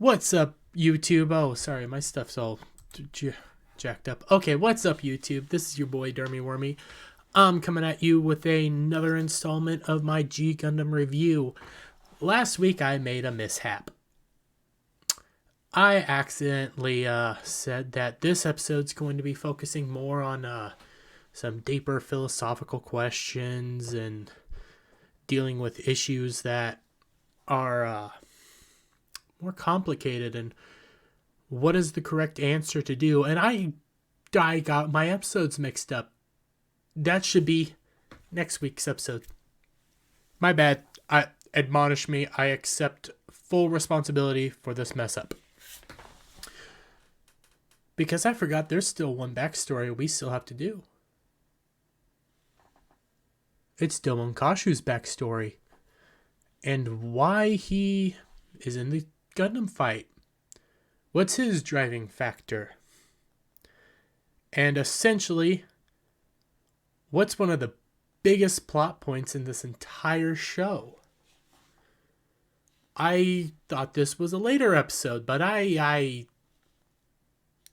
What's up, YouTube? Oh, sorry, my stuff's all jacked up. Okay, what's up, YouTube? This is your boy, Dermy Wormy. I'm coming at you with another installment of my G Gundam review. Last week, I made a mishap. I accidentally said that this episode's going to be focusing more on some deeper philosophical questions and dealing with issues that are more complicated and what is the correct answer to do. And I got my episodes mixed up. That should be next week's episode. My bad. Admonish me. I accept full responsibility for this mess up. Because I forgot there's still one backstory we still have to do. It's Domon Kashu's backstory. And why he is in the Gundam fight. What's his driving factor? And essentially, what's one of the biggest plot points in this entire show? I thought this was a later episode, but I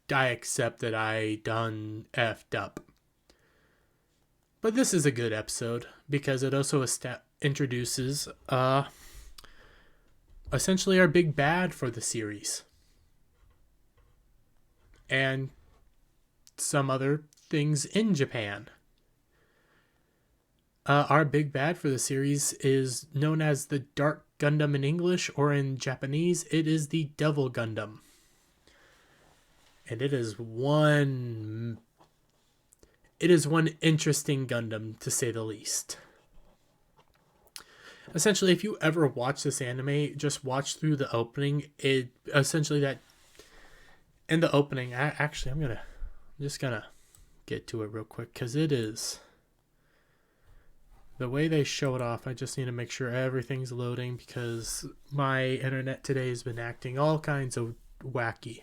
accept that I done effed up. But this is a good episode because it also introduces essentially our big bad for the series. And some other things in Japan. Our big bad for the series is known as the Dark Gundam in English, or in Japanese, it is the Devil Gundam. And it is one interesting Gundam, to say the least. Essentially, if you ever watch this anime, just watch through the opening. In the opening, I'm just gonna get to it real quick because it is the way they show it off. I just need to make sure everything's loading because my internet today has been acting all kinds of wacky.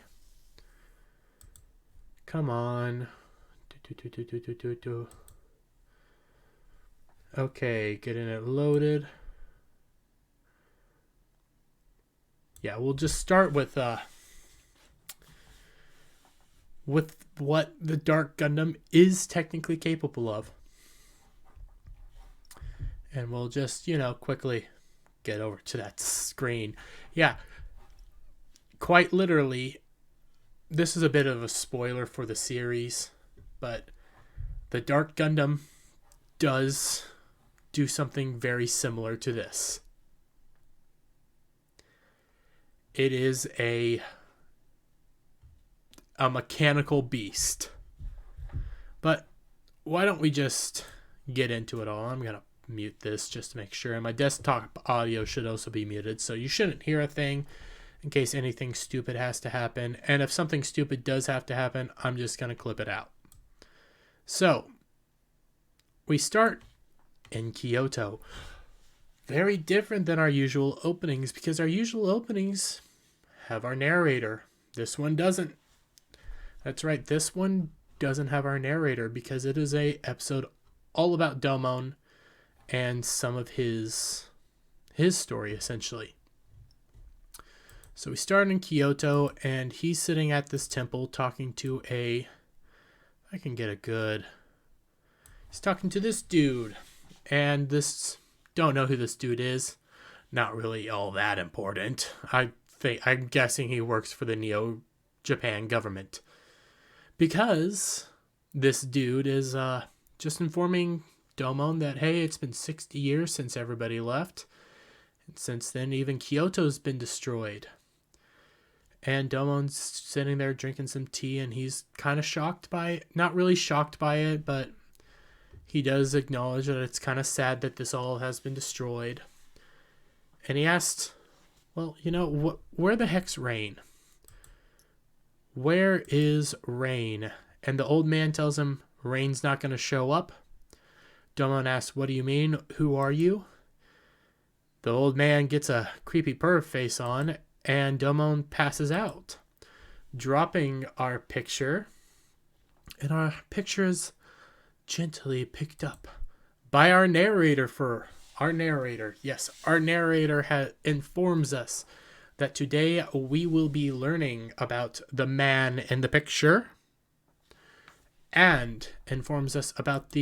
Come on. Okay, getting it loaded. Yeah, we'll just start with what the Dark Gundam is technically capable of. And we'll just, quickly get over to that screen. Yeah, quite literally, this is a bit of a spoiler for the series, but the Dark Gundam does do something very similar to this. It is a mechanical beast. But why don't we just get into it all? I'm going to mute this just to make sure. And my desktop audio should also be muted, so you shouldn't hear a thing in case anything stupid has to happen. And if something stupid does have to happen, I'm just going to clip it out. So, we start in Kyoto. Very different than our usual openings, because our usual openings have our narrator. This one doesn't. That's right, this one doesn't have our narrator because it is a episode all about Domon and some of his story, essentially. So we start in Kyoto, and he's sitting at this temple talking to he's talking to this dude. And don't know who this dude is. Not really all that important. I'm guessing he works for the Neo-Japan government. Because this dude is just informing Domon that, hey, it's been 60 years since everybody left. And since then, even Kyoto's been destroyed. And Domon's sitting there drinking some tea, and he's kind of shocked by it. Not really shocked by it, but he does acknowledge that it's kind of sad that this all has been destroyed. And he asked, well, where the heck's Rain? Where is Rain? And the old man tells him Rain's not going to show up. Domon asks, what do you mean? Who are you? The old man gets a creepy perv face on, and Domon passes out, dropping our picture. And our picture is gently picked up by our narrator. Yes, our narrator informs us that today we will be learning about the man in the picture and informs us about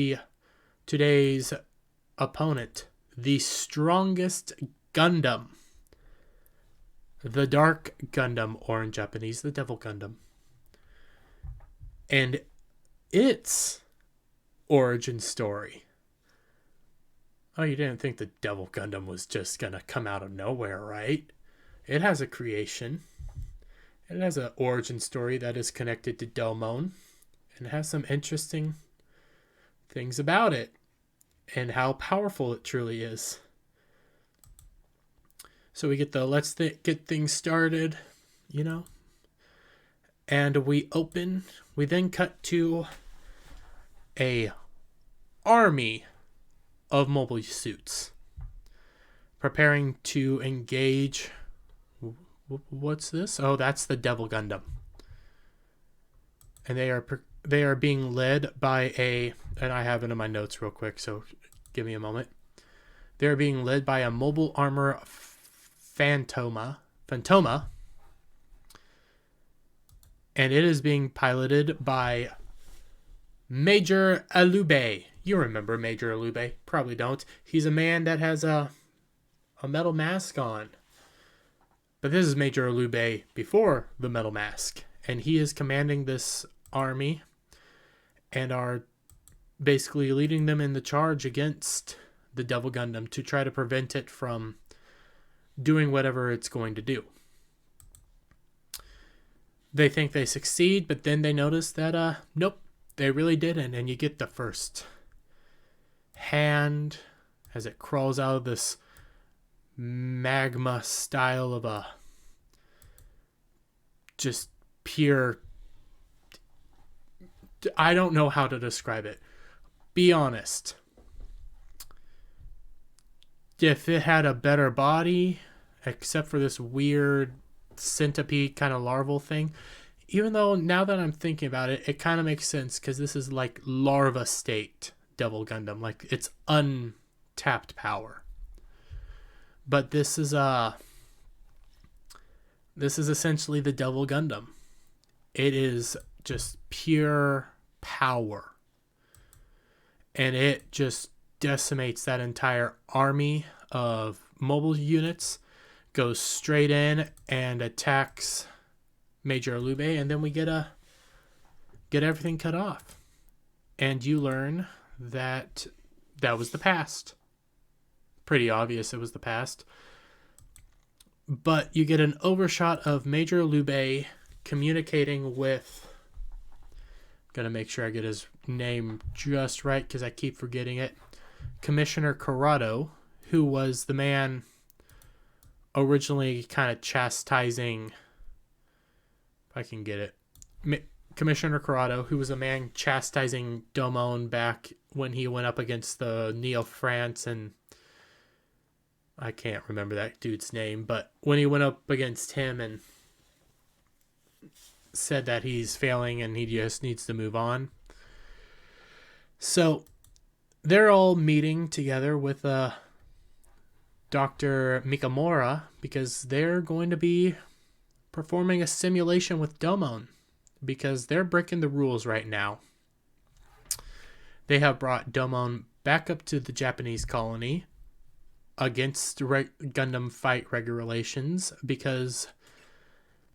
today's opponent, the strongest Gundam, the Dark Gundam, or in Japanese, the Devil Gundam. And its origin story. Oh, you didn't think the Devil Gundam was just gonna come out of nowhere, right? It has a creation. It has an origin story that is connected to Domon. And it has some interesting things about it. And how powerful it truly is. So we get let's get things started, And we then cut to a army of mobile suits preparing to engage. What's this? Oh, that's the Devil Gundam. And they are being led by and I have it in my notes real quick, so give me a moment. They're being led by a mobile armor Phantoma, and it is being piloted by Major Alube. You remember Major Alube? Probably don't. He's a man that has a metal mask on. But this is Major Alube before the metal mask. And he is commanding this army and are basically leading them in the charge against the Devil Gundam to try to prevent it from doing whatever it's going to do. They think they succeed, but then they notice that, nope, they really didn't. And you get the first hand as it crawls out of this magma style of a just pure, I don't know how to describe it. Be honest. If it had a better body, except for this weird centipede kind of larval thing, even though now that I'm thinking about it, it kind of makes sense because this is like larva state Devil Gundam, like it's untapped power. But this is essentially the Devil Gundam. It is just pure power. And it just decimates that entire army of mobile units, goes straight in and attacks Major Alube, and then we get everything cut off. And you learn that was the past. Pretty obvious it was the past. But you get an overshot of Major Alube communicating with, gotta make sure I get his name just right because I keep forgetting it, Commissioner Corrado, who was the man originally kind of chastising, if I can get it, Commissioner Corrado, who was a man chastising Domon back when he went up against the Neo-France, and I can't remember that dude's name, but when he went up against him and said that he's failing and he just needs to move on. So they're all meeting together with Dr. Mikamura because they're going to be performing a simulation with Domon because they're breaking the rules right now. They have brought Domon back up to the Japanese colony against Gundam fight regulations because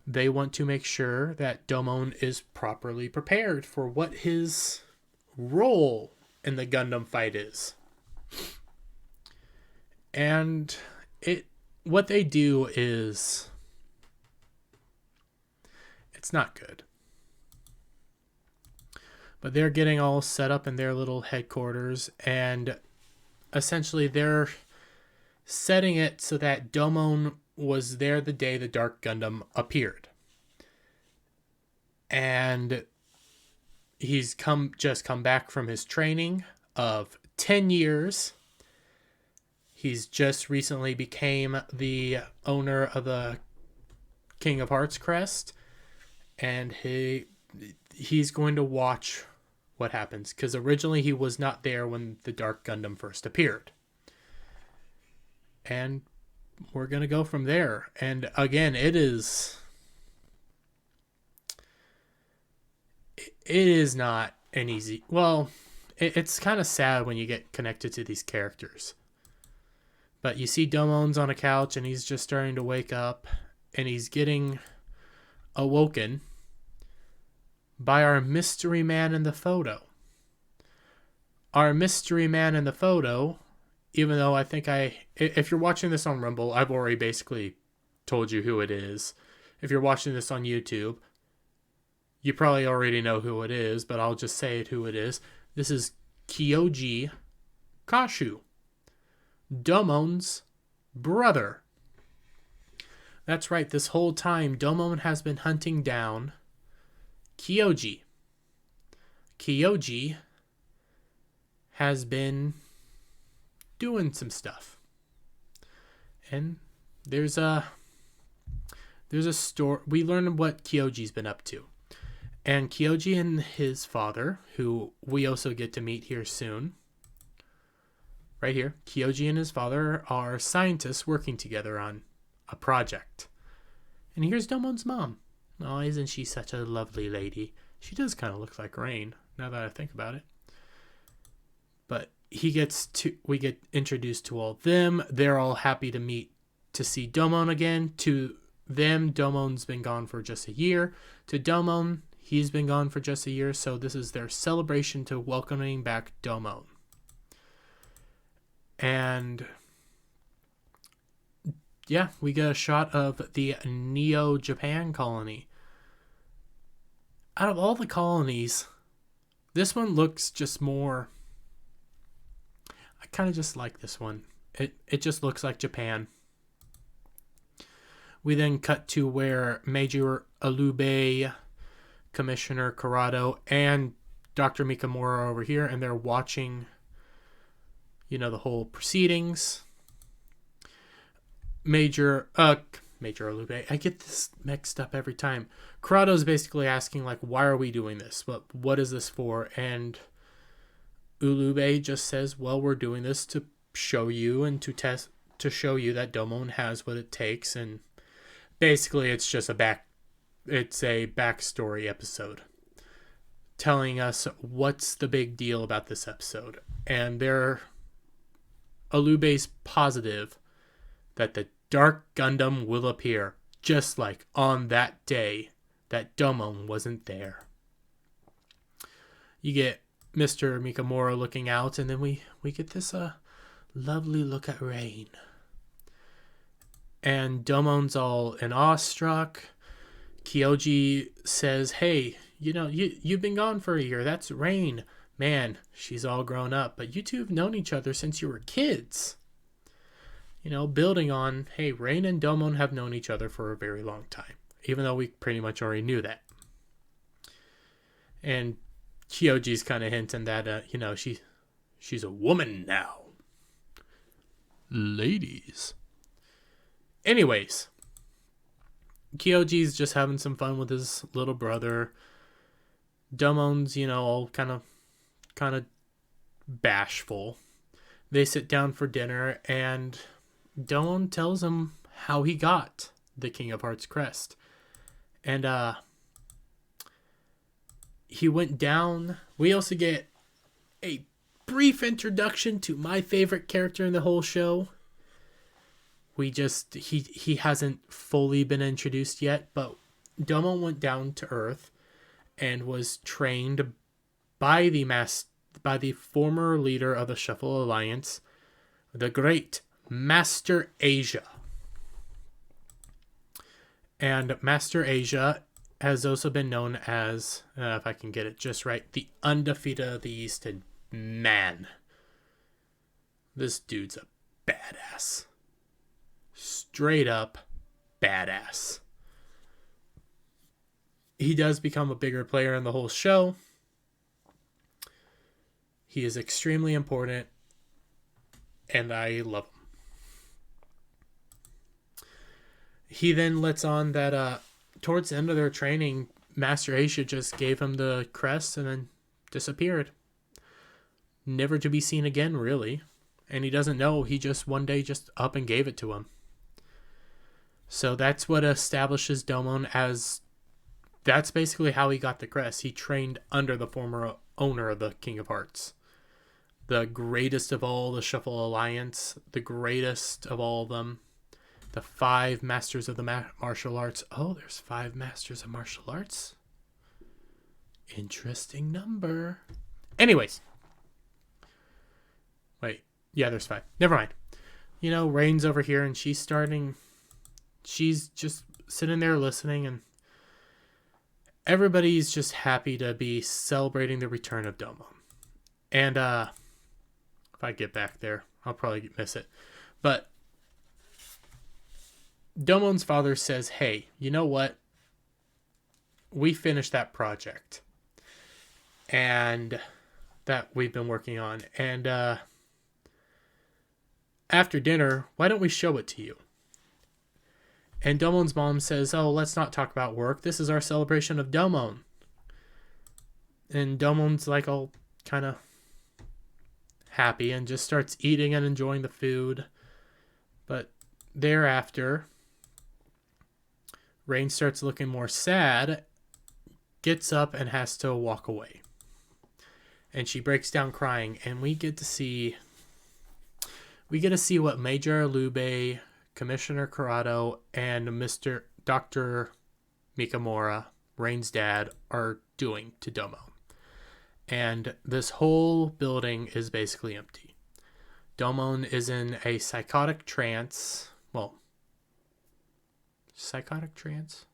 they want to make sure that Domon is properly prepared for what his role in the Gundam fight is. And what they do is, it's not good. But they're getting all set up in their little headquarters, and essentially they're setting it so that Domon was there the day the Dark Gundam appeared. And he's just come back from his training of 10 years. He's just recently became the owner of the King of Hearts crest, and he's going to watch what happens, because originally he was not there when the Dark Gundam first appeared. And we're going to go from there. And again, it is not an easy, well, it's kind of sad when you get connected to these characters. But you see Domon's on a couch and he's just starting to wake up, and he's getting awoken by our mystery man in the photo. Our mystery man in the photo, even though I think if you're watching this on Rumble, I've already basically told you who it is. If you're watching this on YouTube, you probably already know who it is, but I'll just say it who it is. This is Kyoji Kashu, Domon's brother. That's right, this whole time Domon has been hunting down Kyoji. Kyoji has been doing some stuff. And there's a story. We learn what Kyoji's been up to. And Kyoji and his father, who we also get to meet here soon, right here, Kyoji and his father are scientists working together on a project. And here's Domon's mom. Oh, isn't she such a lovely lady? She does kind of look like Rain, now that I think about it. But we get introduced to all of them. They're all happy to see Domon again. To them, Domon's been gone for just a year. To Domon, he's been gone for just a year. So this is their celebration to welcoming back Domon. And yeah, we get a shot of the Neo Japan colony. Out of all the colonies, this one looks just more... I kind of just like this one. It just looks like Japan. We then cut to where Major Alube, Commissioner Corrado, and Dr. Mikamura are over here, and they're watching, the whole proceedings. Major Alube, I get this mixed up every time. Corrado's basically asking, why are we doing this? What is this for? And Ulube just says, well, we're doing this to show you and to show you that Domon has what it takes. And basically it's just a backstory episode telling us what's the big deal about this episode. And Alube's positive that the Dark Gundam will appear, just like on that day that Domon wasn't there. You get Mr. Mikamura looking out, and then we get this lovely look at Rain. And Domon's all in awestruck. Kyoji says, hey, you've been gone for a year. That's Rain. Man, she's all grown up, but you two have known each other since you were kids. Building on, hey, Rain and Domon have known each other for a very long time, even though we pretty much already knew that. And Kyoji's kind of hinting that, she's a woman now. Ladies. Anyways, Kyoji's just having some fun with his little brother. Domon's, all kind of bashful. They sit down for dinner, and Domon tells him how he got the King of Hearts crest. And he went down. We also get a brief introduction to my favorite character in the whole show. He hasn't fully been introduced yet, but Domon went down to Earth and was trained by the former leader of the Shuffle Alliance, the great Master Asia. And Master Asia has also been known as, if I can get it just right, the undefeated of the East. And man, this dude's a badass. Straight up badass. He does become a bigger player in the whole show. He is extremely important, and I love him. He then lets on that towards the end of their training, Master Asia just gave him the crest and then disappeared. Never to be seen again, really. And he doesn't know. He just one day just up and gave it to him. So that's what establishes Domon as, that's basically how he got the crest. He trained under the former owner of the King of Hearts. The greatest of all the Shuffle Alliance, the greatest of all of them. The 5 masters of the martial arts. Oh, there's 5 masters of martial arts. Interesting number. Anyways. Wait. Yeah, there's 5. Never mind. You know, Rain's over here and she's just sitting there listening, and everybody's just happy to be celebrating the return of Domon. And if I get back there, I'll probably miss it. But Domon's father says, hey, you know what? We finished that project and that we've been working on. And after dinner, why don't we show it to you? And Domon's mom says, oh, let's not talk about work. This is our celebration of Domon. And Domon's like all kind of happy and just starts eating and enjoying the food. But thereafter, Rain starts looking more sad, gets up and has to walk away. And she breaks down crying, and we get to see what Major Lube, Commissioner Corrado, and Dr. Mikamura, Rain's dad, are doing to Domon. And this whole building is basically empty. Domon is in a psychotic trance. Well, psychotic trance?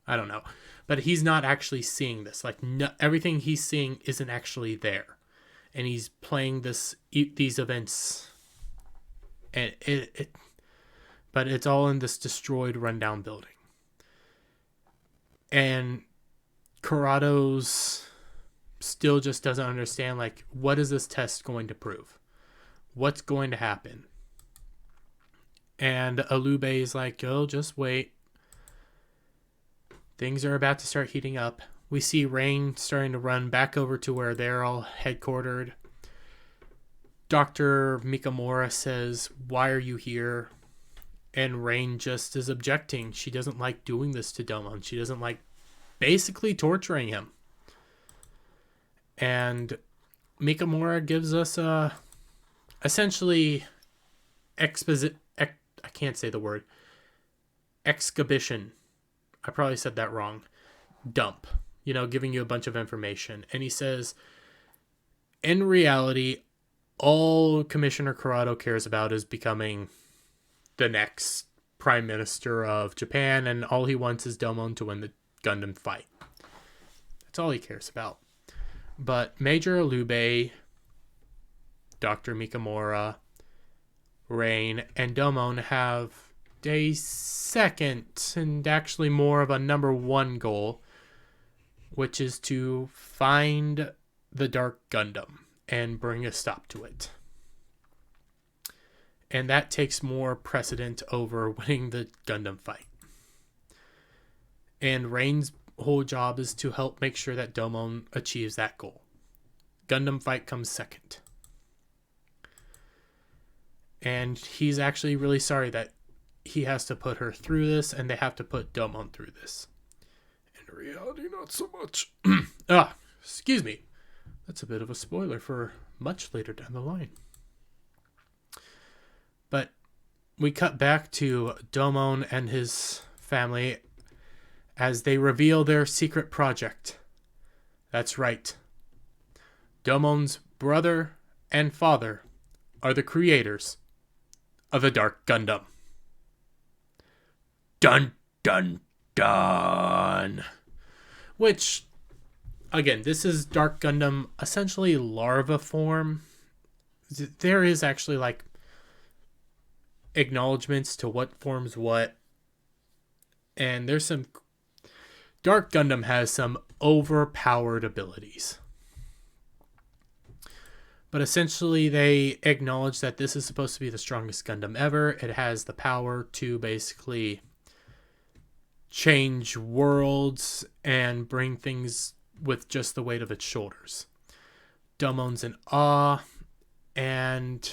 I don't know. But he's not actually seeing this. Like, no, everything he's seeing isn't actually there. And he's playing these events. And but it's all in this destroyed, rundown building. And Corrado's still just doesn't understand, like, what is this test going to prove? What's going to happen? And Alube is like, oh, just wait. Things are about to start heating up. We see Rain starting to run back over to where they're all headquartered. Dr. Mikamura says, why are you here? And Rain just is objecting. She doesn't like doing this to Domon. She doesn't like basically torturing him. And Mikamura gives us essentially I can't say the word. Exhibition. I probably said that wrong. Dump. You know, giving you a bunch of information. And he says, in reality, all Commissioner Corrado cares about is becoming the next Prime Minister of Japan, and all he wants is Domon to win the Gundam fight. That's all he cares about. But Major Alube, Dr. Mikamura, Rain, and Domon have a second and actually more of a number 1 goal, which is to find the Dark Gundam and bring a stop to it. And that takes more precedent over winning the Gundam fight. And Rain's whole job is to help make sure that Domon achieves that goal. Gundam fight comes second. And he's actually really sorry that he has to put her through this, and they have to put Domon through this. In reality, not so much. Excuse me. That's a bit of a spoiler for much later down the line. But we cut back to Domon and his family as they reveal their secret project. That's right. Domon's brother and father are the creators of the Dark Gundam. Dun, dun, dun. Which, again, this is Dark Gundam, essentially larva form. There is actually, like, acknowledgements to what forms what. And there's some... Dark Gundam has some overpowered abilities. But essentially, they acknowledge that this is supposed to be the strongest Gundam ever. It has the power to basically change worlds and bring things with just the weight of its shoulders. Domon's in awe, and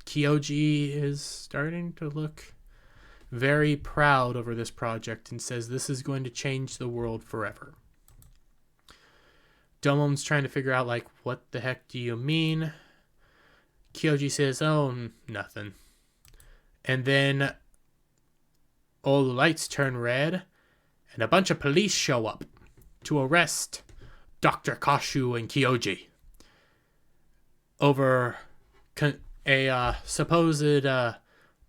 Kyoji is starting to look very proud over this project and says this is going to change the world forever. Domon's trying to figure out, like, what the heck do you mean? Kyoji says, oh, nothing. And then all the lights turn red, and a bunch of police show up to arrest Dr. Kashu and Kyoji over a supposed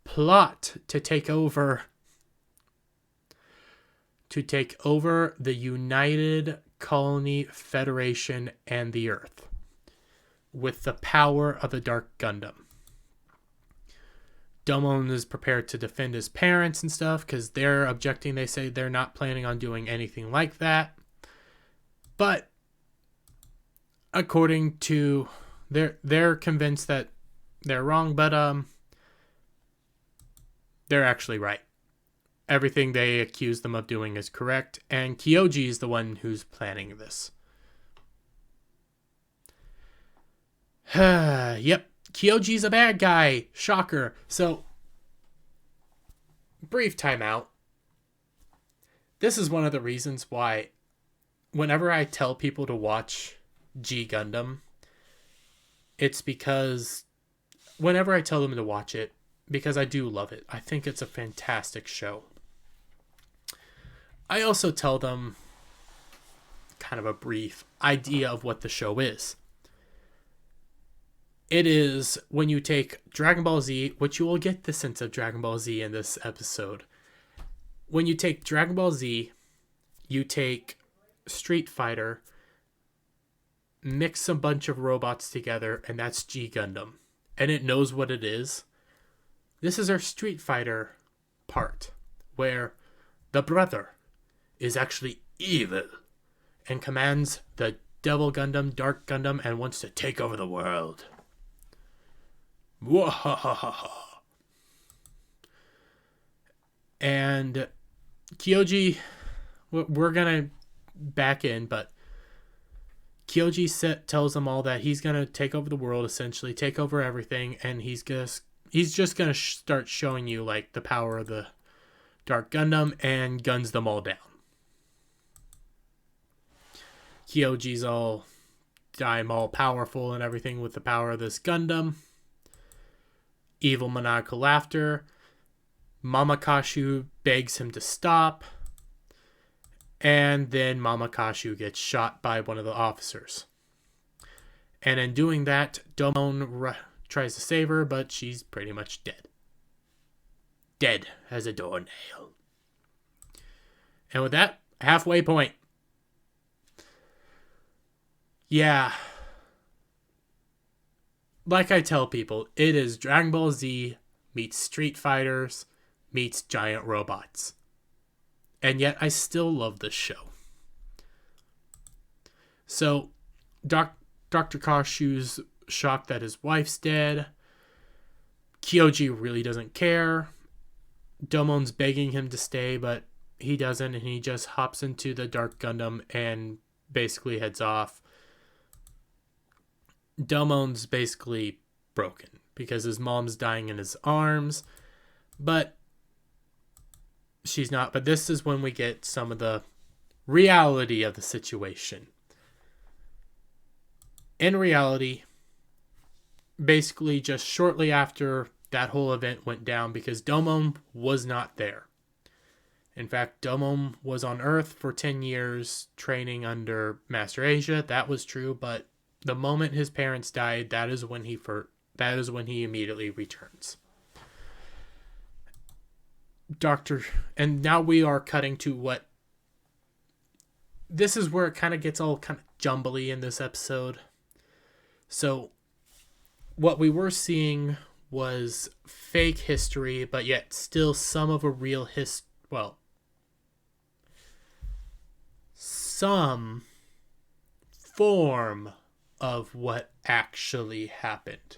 plot to take over the United Colony Federation and the Earth with the power of the Dark Gundam. Domon is prepared to defend his parents and stuff because they're objecting. They say they're not planning on doing anything like that. But according to they're convinced that they're wrong, but they're actually right. Everything they accuse them of doing is correct, and Kyoji is the one who's planning this. Yep, Kyoji's a bad guy. Shocker. So, brief timeout. This is one of the reasons why whenever I tell people to watch G Gundam, it's because whenever I tell them to watch it, because I do love it. I think it's a fantastic show. I also tell them kind of a brief idea of what the show is. It is when you take Dragon Ball Z, which you will get the sense of Dragon Ball Z in this episode. When you take Dragon Ball Z, you take Street Fighter, mix a bunch of robots together, and that's G Gundam. And it knows what it is. This is our Street Fighter part, where the brother is actually evil and commands the Devil Gundam, Dark Gundam, and wants to take over the world. Wahahaha. And Kyoji, we're gonna back in, but Kyoji tells them all that he's gonna take over the world, essentially take over everything, and he's just gonna start showing you, like, the power of the Dark Gundam and guns them all down. Kyoji's I'm all powerful and everything with the power of this Gundam. Evil maniacal laughter. Mama Kashu begs him to stop. And then Mama Kashu gets shot by one of the officers. And in doing that, Domon tries to save her, but she's pretty much dead. Dead as a doornail. And with that, halfway point. Yeah. Like I tell people, it is Dragon Ball Z meets Street Fighters meets giant robots. And yet I still love this show. So, Dr. Kashu's shocked that his wife's dead. Kyoji really doesn't care. Domon's begging him to stay, but he doesn't, and he just hops into the Dark Gundam and basically heads off. Domon's basically broken because his mom's dying in his arms, but she's not. But this is when we get some of the reality of the situation. In reality, basically just shortly after that whole event went down, because Domon was not there. In fact, Domon was on Earth for 10 years training under Master Asia. That was true, but the moment his parents died, that is when he immediately returns. And now we are cutting to what... This is where it kind of gets all kind of jumbly in this episode. So, what we were seeing was fake history, but yet still some of a real some form of what actually happened.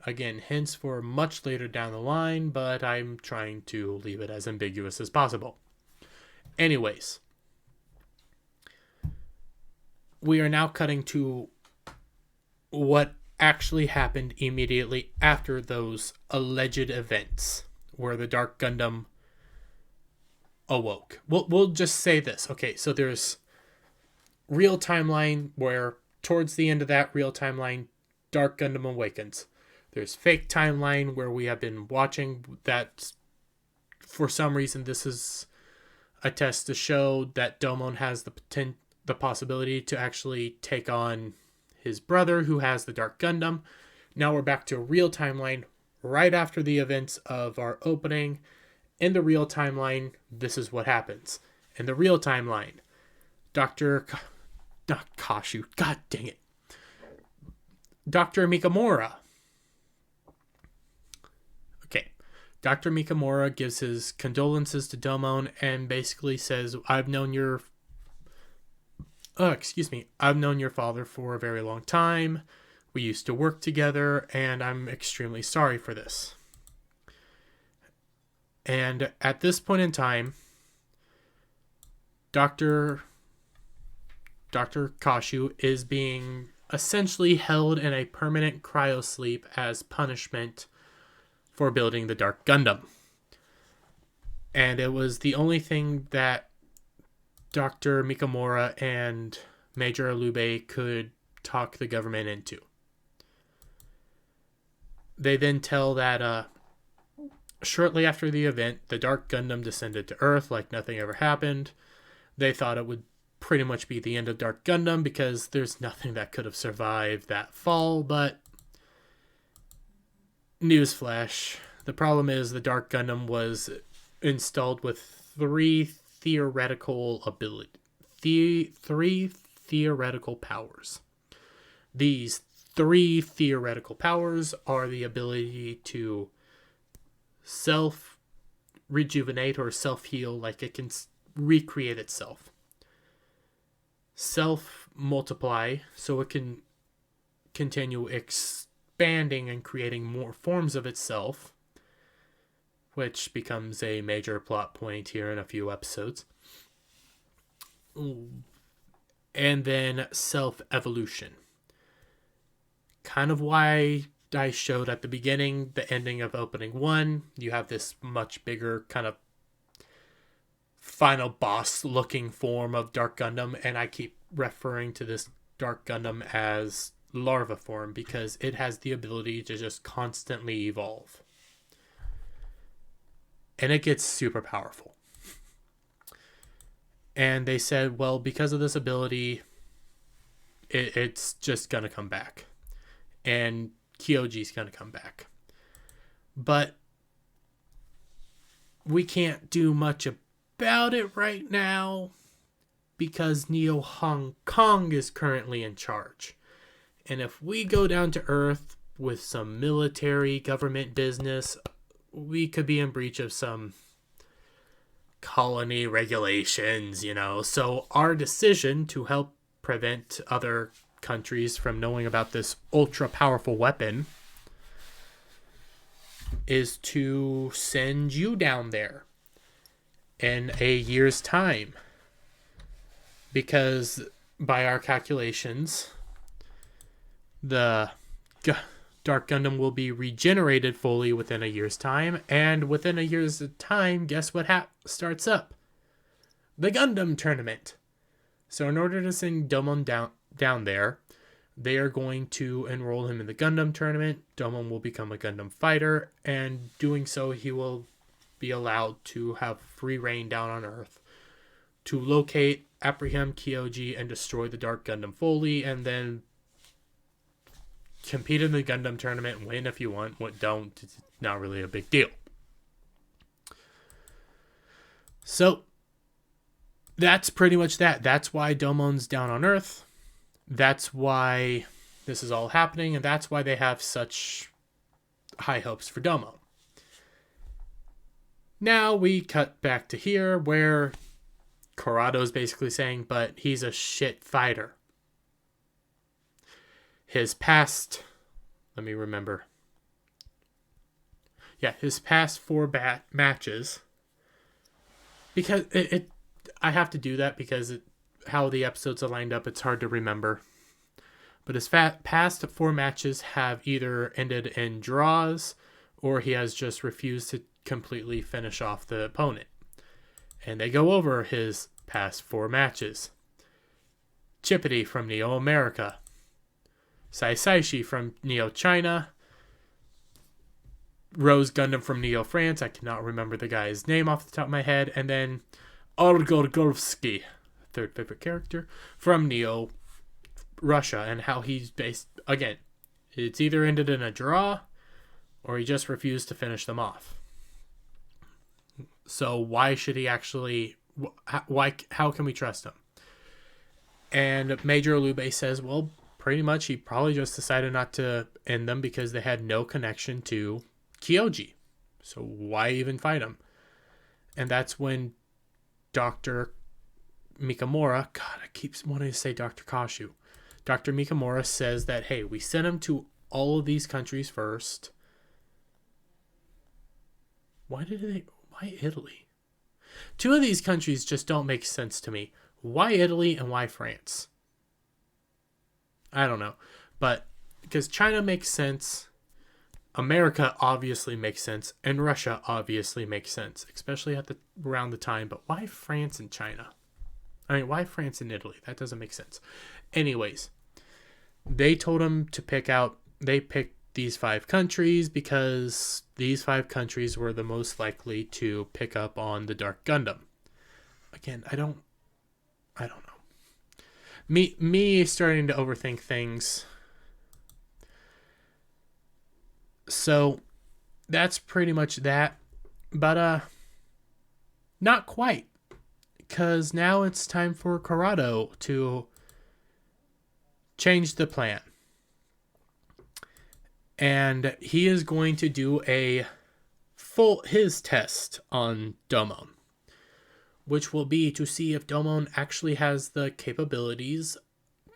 Again, hints for much later down the line, but I'm trying to leave it as ambiguous as possible. Anyways, we are now cutting to what actually happened immediately after those alleged events, where the Dark Gundam awoke. We'll just say this. Okay, so there's real timeline where towards the end of that real timeline, Dark Gundam awakens. There's fake timeline where we have been watching that. For some reason, this is a test to show that Domon has the possibility to actually take on his brother who has the Dark Gundam. Now we're back to a real timeline right after the events of our opening. In the real timeline, this is what happens. In the real timeline, not Kashu, god dang it. Dr. Mikamura. Okay. Dr. Mikamura gives his condolences to Domon and basically says, I've known your father for a very long time. We used to work together, and I'm extremely sorry for this. And at this point in time, Dr. Kashu is being essentially held in a permanent cryosleep as punishment for building the Dark Gundam. And it was the only thing that Dr. Mikamura and Major Alube could talk the government into. They then tell that shortly after the event, the Dark Gundam descended to Earth like nothing ever happened. They thought it would pretty much be the end of Dark Gundam because there's nothing that could have survived that fall, but newsflash, the problem is the Dark Gundam was installed with three theoretical powers. These three theoretical powers are the ability to self-rejuvenate or self-heal, like it can recreate itself. Self-multiply, so it can continue expanding and creating more forms of itself, which becomes a major plot point here in a few episodes. And then self-evolution. Kind of why I showed at the beginning, the ending of opening 1, you have this much bigger kind of final boss looking form of Dark Gundam, and I keep referring to this Dark Gundam as larva form because it has the ability to just constantly evolve. And it gets super powerful. And they said, well, because of this ability, it's just going to come back. And Kyoji's going to come back. But we can't do much about it right now because Neo Hong Kong is currently in charge. And if we go down to Earth with some military government business, we could be in breach of some colony regulations, So our decision to help prevent other countries from knowing about this ultra powerful weapon is to send you down there in a year's time. Because by our calculations, the Dark Gundam will be regenerated fully within a year's time, and within a year's time, guess what starts up? The Gundam tournament. So in order to send Domon down there, they are going to enroll him in the Gundam tournament. Domon will become a Gundam fighter, and doing so, he will be allowed to have free reign down on Earth to locate, apprehend Kyoji, and destroy the Dark Gundam fully, and then compete in the Gundam tournament and win if you want. What don't, it's not really a big deal. So that's pretty much that. That's why Domon's down on Earth. That's why this is all happening, and that's why they have such high hopes for Domon. Now we cut back to here where Corado's basically saying, but he's a shit fighter. His past, let me remember. Yeah, his past 4 matches, because I have to do that because how the episodes are lined up, it's hard to remember. But his past 4 matches have either ended in draws or he has just refused to completely finish off the opponent. And they go over his past 4 matches. Chippity from Neo America, Sai Saishi from Neo China, Rose Gundam from Neo France, I cannot remember the guy's name off the top of my head, and then Olgorgovsky, third favorite character, from Neo Russia, and how he's based, again, it's either ended in a draw or he just refused to finish them off. So why should he actually, how can we trust him? And Major Alube says, well, pretty much he probably just decided not to end them because they had no connection to Kyoji. So why even fight him? And that's when Dr. Mikamura, God, I keep wanting to say Dr. Kashu. Dr. Mikamura says that, hey, we sent him to all of these countries first. Why Italy? 2 of these countries just don't make sense to me. Why Italy and why France? I don't know. But because China makes sense, America obviously makes sense, and Russia obviously makes sense, especially around the time. But why France and China? I mean, why France and Italy? That doesn't make sense. Anyways, they told him to they picked these 5 countries because these 5 countries were the most likely to pick up on the Dark Gundam. Again, I don't know. Me starting to overthink things. So that's pretty much that. But not quite. Because now it's time for Corrado to change the plan. And he is going to do his test on Domon, which will be to see if Domon actually has the capabilities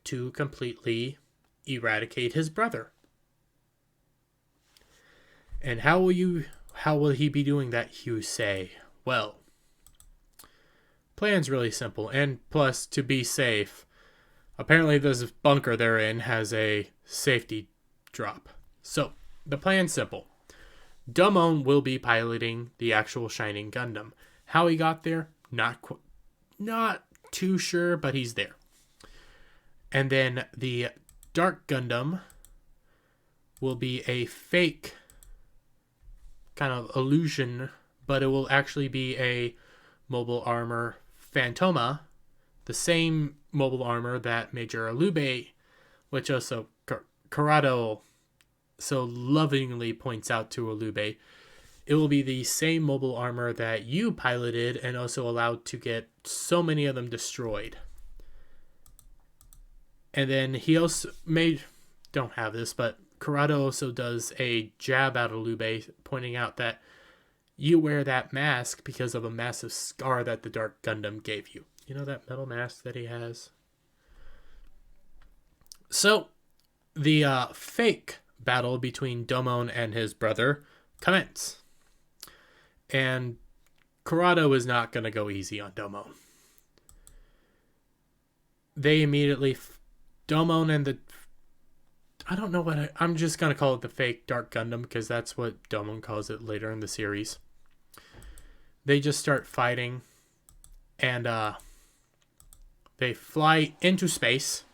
to completely eradicate his brother. And how will he be doing that, you say? Well, plan's really simple, and plus, to be safe, apparently this bunker they're in has a safety drop. So, the plan's simple. Domon will be piloting the actual Shining Gundam. How he got there, not too sure, but he's there. And then the Dark Gundam will be a fake kind of illusion, but it will actually be a mobile armor Phantoma, the same mobile armor that Major Alube, which also Corrado so lovingly points out to Alube, it will be the same mobile armor that you piloted and also allowed to get so many of them destroyed. And then he also don't have this, but Corrado also does a jab at Alube, pointing out that you wear that mask because of a massive scar that the Dark Gundam gave you. You know that metal mask that he has? So, the fake battle between Domon and his brother commence. And Corrado is not going to go easy on Domon. They immediately... Domon and the... I don't know what... I'm just going to call it the fake Dark Gundam because that's what Domon calls it later in the series. They just start fighting. And they fly into space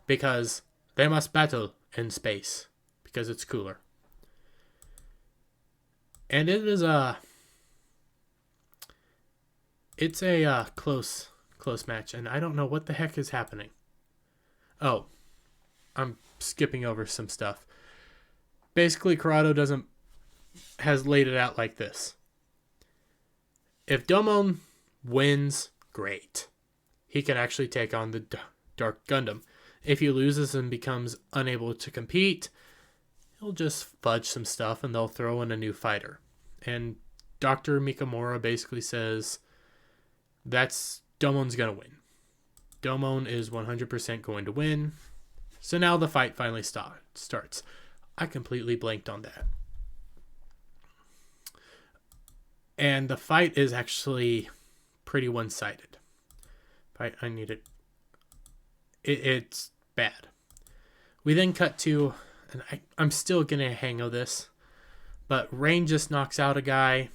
because they must battle in space because it's cooler. And it is it's a close match, and I don't know what the heck is happening. Oh, I'm skipping over some stuff. Basically, Corrado has laid it out like this. If Domon wins, great. He can actually take on the Dark Gundam. If he loses and becomes unable to compete, he'll just fudge some stuff and they'll throw in a new fighter. And Dr. Mikamura basically says that's Domon's going to win. Domon is 100% going to win. So now the fight finally starts. I completely blanked on that. And the fight is actually pretty one-sided. I need it. It's bad. We then cut to, and I'm still getting a hang of this, But Rain just knocks out a guy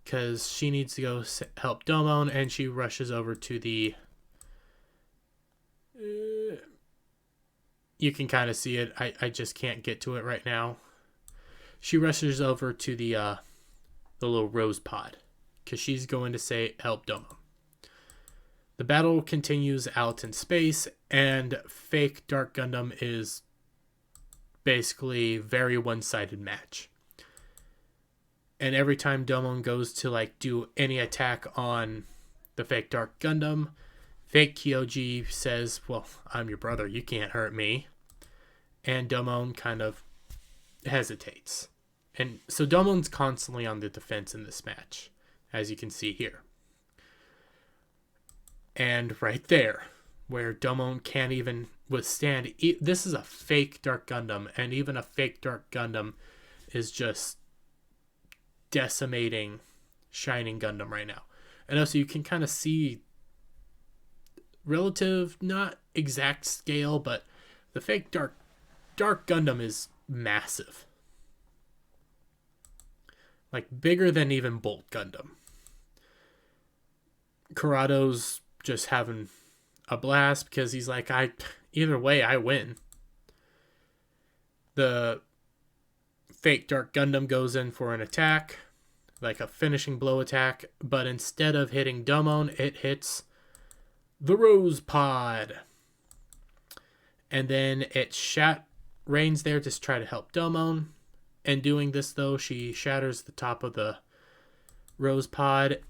because she needs to go help Domon, and she rushes over to the... you can kind of see it. I just can't get to it right now. She rushes over to the little rose pod because she's going to help Domon. The battle continues out in space, and fake Dark Gundam is basically very one-sided match. And every time Domon goes to like do any attack on the fake Dark Gundam, fake Kyoji says, "Well, I'm your brother, you can't hurt me." And Domon kind of hesitates. And so Domon's constantly on the defense in this match, as you can see here. And right there, where Domon can't even withstand... this is a fake Dark Gundam, and even a fake Dark Gundam is just decimating Shining Gundam right now. And also you can kind of see relative, not exact scale, but the fake Dark Gundam is massive. Like bigger than even Bolt Gundam. Karado's just having a blast because he's like, either way I win. The fake Dark Gundam goes in for an attack, like a finishing blow attack, but instead of hitting Domon, it hits the Rose Pod. And then Rain's there to try to help Domon. And doing this, though, she shatters the top of the Rose Pod,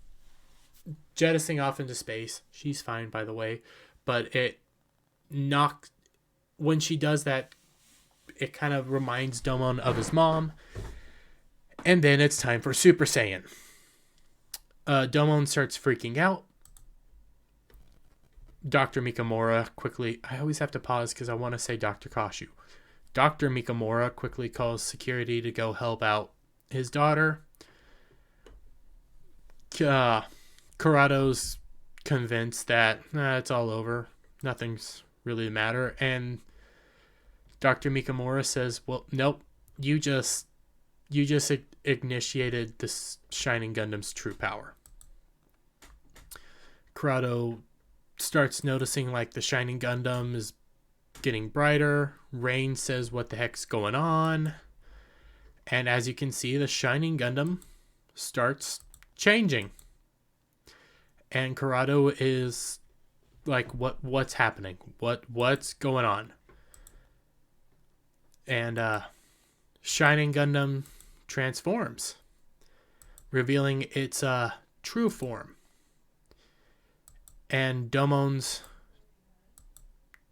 jettisoning off into space. She's fine, by the way. But when she does that, it kind of reminds Domon of his mom. And then it's time for Super Saiyan. Domon starts freaking out. Dr. Mikamura quickly... I always have to pause because I want to say Dr. Kashu. Dr. Mikamura quickly calls security to go help out his daughter. Karado's convinced that it's all over. Nothing's really the matter. And Dr. Mikamura says, well, nope, you just initiated this Shining Gundam's true power. Karado starts noticing like the Shining Gundam is getting brighter. Rain says, what the heck's going on? And as you can see, the Shining Gundam starts changing. And Karado is like, what's happening? What's going on? And Shining Gundam transforms, revealing its true form. And Domon's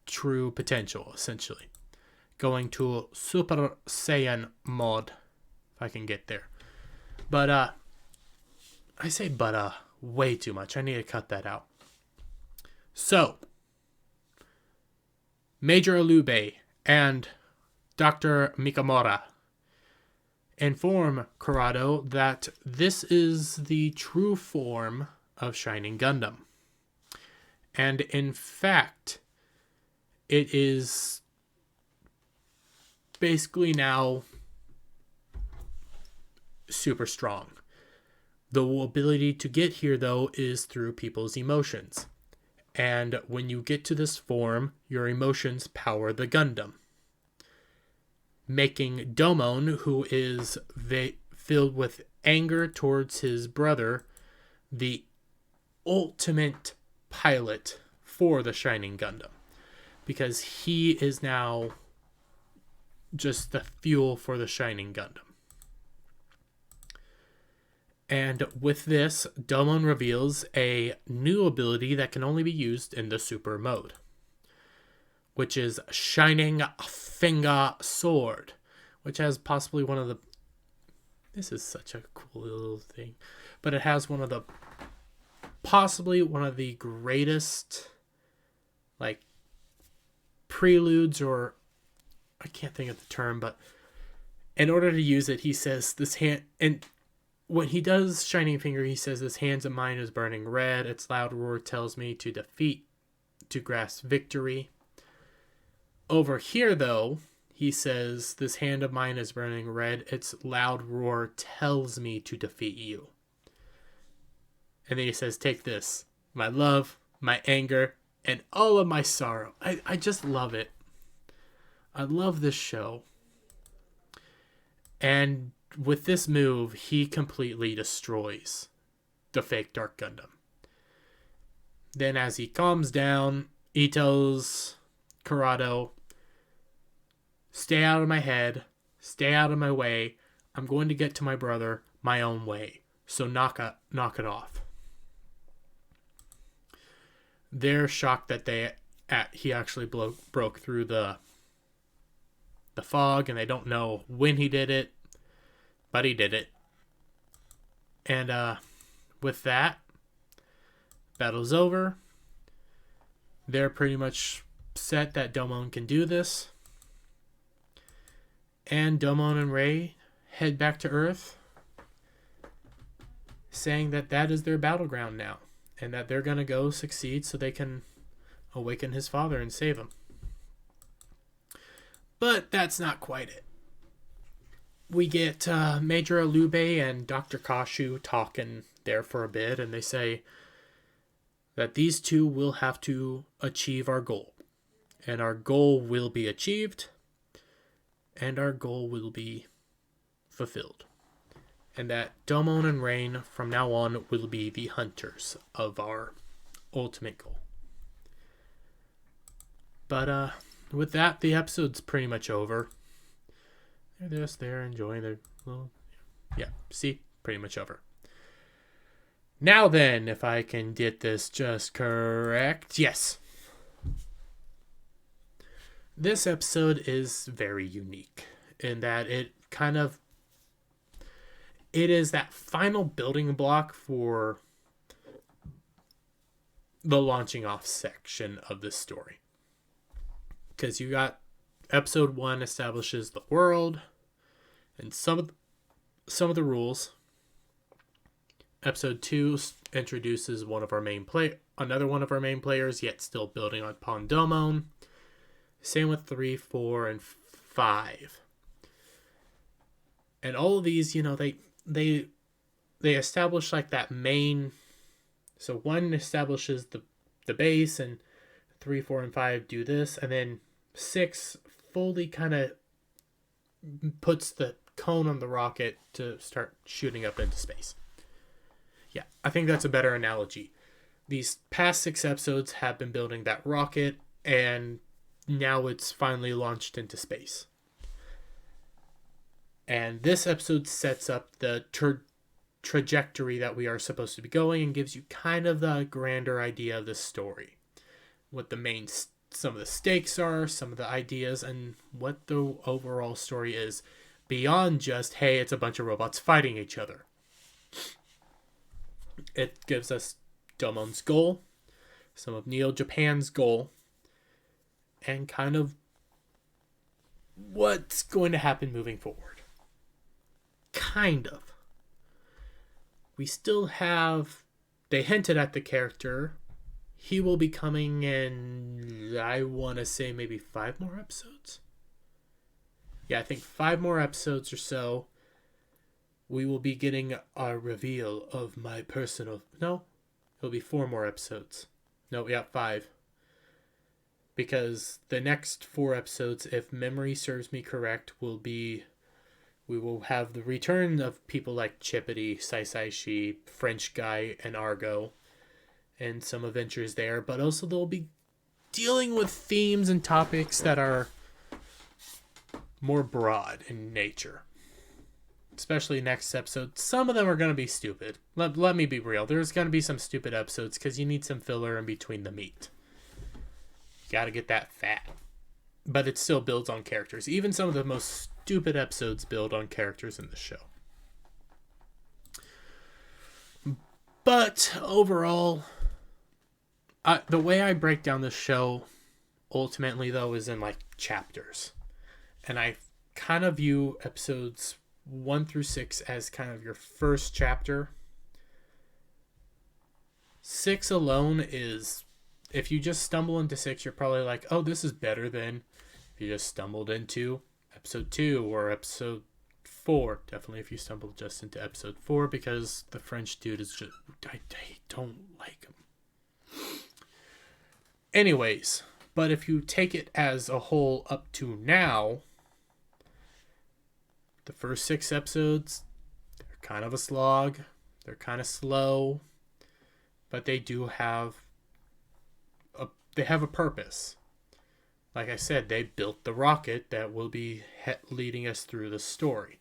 true potential, essentially. Going to Super Saiyan mode, if I can get there. But, I say but way too much. I need to cut that out. So, Major Alube and Dr. Mikamura inform Karado that this is the true form of Shining Gundam. And in fact, it is basically now super strong. The ability to get here, though, is through people's emotions. And when you get to this form, your emotions power the Gundam, making Domon, who is filled with anger towards his brother, the ultimate pilot for the Shining Gundam. Because he is now just the fuel for the Shining Gundam. And with this, Domon reveals a new ability that can only be used in the super mode, which is Shining Finger Sword, which has possibly one of the... This is such a cool little thing. But it has possibly one of the greatest, like, preludes, or... I can't think of the term, but in order to use it, he says this hand... And when he does Shining Finger, he says, "This hands of mine is burning red. Its loud roar tells me to defeat, to grasp victory." Over here, though, he says, "This hand of mine is burning red. Its loud roar tells me to defeat you." And then he says, "Take this, my love, my anger, and all of my sorrow." I just love it. I love this show. And with this move, he completely destroys the fake Dark Gundam. Then as he calms down, he tells Corrado, "Stay out of my head. Stay out of my way. I'm going to get to my brother my own way. So knock it off." They're shocked that he actually broke through the fog, and they don't know when he did it, but he did it. And with that, battle's over. They're pretty much set that Domon can do this. And Domon and Rei head back to Earth, saying that is their battleground now, and that they're going to go succeed so they can awaken his father and save him. But that's not quite it. We get Major Alube and Dr. Kashu talking there for a bit, and they say that these two will have to achieve our goal. And our goal will be achieved, and our goal will be fulfilled. And that Domon and Rain from now on will be the hunters of our ultimate goal. But with that, the episode's pretty much over. They're just there enjoying their little... Yeah, see? Pretty much over. Now then, if I can get this just correct. Yes. This episode is very unique in that it is that final building block for the launching off section of this story. Because you got episode 1 establishes the world and some of the rules. Episode 2 introduces another one of our main players, yet still building upon Domon. Same with 3, 4, and 5. And all of these, they establish like that main. So 1 establishes the base, and 3, 4, and 5 do this, and then 6 fully kind of puts the cone on the rocket to start shooting up into space. Yeah, I think that's a better analogy. These past 6 episodes have been building that rocket, and now it's finally launched into space. And this episode sets up the trajectory that we are supposed to be going and gives you kind of the grander idea of the story. What some of the stakes are, some of the ideas, and what the overall story is beyond just, hey, it's a bunch of robots fighting each other. It gives us Domon's goal, some of Neo Japan's goal, and kind of what's going to happen moving forward. Kind of. We still have... They hinted at the character. He will be coming in, I want to say, maybe 5 more episodes? Yeah, I think 5 more episodes or so. We will be getting a reveal of my personal... No, it'll be 4 more episodes. No, yeah, 5. Because the next 4 episodes, if memory serves me correct, we will have the return of people like Chippity, Saisaishi, French Guy, and Argo, and some adventures there. But also they'll be dealing with themes and topics that are more broad in nature. Especially next episode. Some of them are going to be stupid. Let me be real. There's going to be some stupid episodes because you need some filler in between the meat. You got to get that fat. But it still builds on characters. Even some of the most stupid episodes build on characters in the show. But overall, the way I break down this show ultimately, though, is in like chapters. And I kind of view episodes 1 through 6 as kind of your first chapter. 6 alone is, if you just stumble into 6, you're probably like, oh, this is better than if you just stumbled into episode 2 or episode 4. Definitely if you stumble just into episode 4, because the French dude is just, I don't like him. Anyways, but if you take it as a whole up to now, the first 6 episodes, they're kind of a slog. They're kind of slow, but they do have a purpose. Like I said, they built the rocket that will be leading us through the story.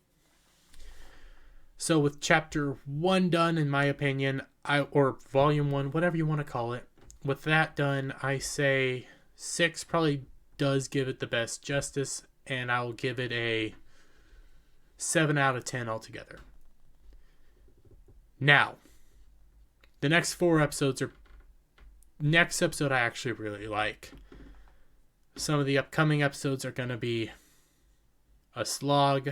So with chapter 1 done, in my opinion, or volume 1, whatever you want to call it, with that done, I say 6 probably does give it the best justice, and I'll give it a 7 out of 10 altogether. Now, the next 4 episodes are... Next episode I actually really like. Some of the upcoming episodes are going to be a slog.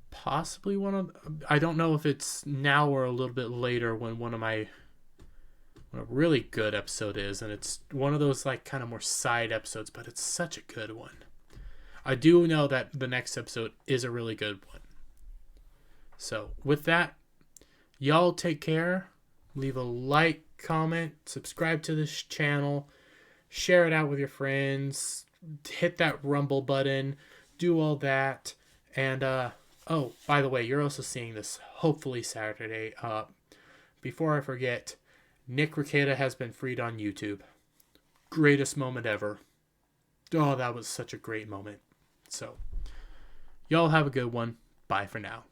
Possibly one of... I don't know if it's now or a little bit later when one of a really good episode is. And it's one of those like kind of more side episodes, but it's such a good one. I do know that the next episode is a really good one. So with that, y'all take care. Leave a like, comment, subscribe to this channel, share it out with your friends, hit that Rumble button, do all that. And, oh, by the way, you're also seeing this hopefully Saturday. Before I forget, Nick Rekieta has been freed on YouTube. Greatest moment ever. Oh, that was such a great moment. So, y'all have a good one. Bye for now.